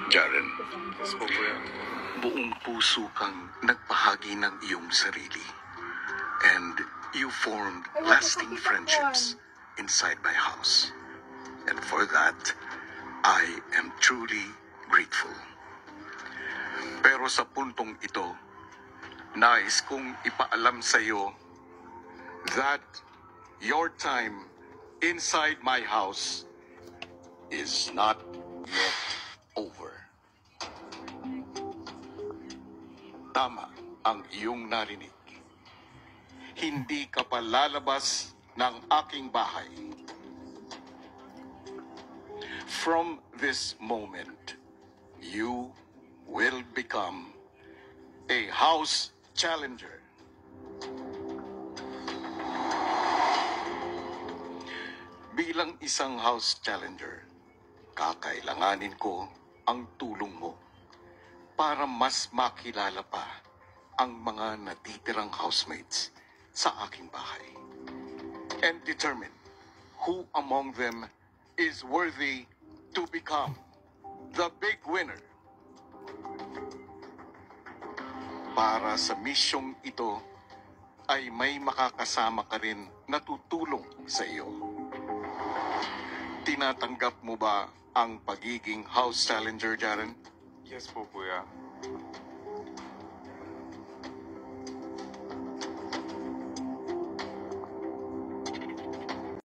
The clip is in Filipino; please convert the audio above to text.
Jaren, Yes po, kuya. buong puso kang nagpahagi ng iyong sarili. And you formed lasting friendships inside my house. And for that, I am truly grateful. Pero sa puntong ito, nais kong ipaalam sa iyo that your time inside my house is not yet over. Tama ang iyong narinig. Hindi ka pa lalabas ng aking bahay. From this moment, you will become a house challenger. Bilang isang house challenger, kakailanganin ko ang tulong mo para mas makilala pa ang mga natitirang housemates sa aking bahay. And determine who among them is worthy to become the big winner. Para sa misyong ito, ay may makakasama ka rin na tutulong sa iyo. Tinatanggap mo ba ang pagiging house challenger, Jaren? Yes po, kuya.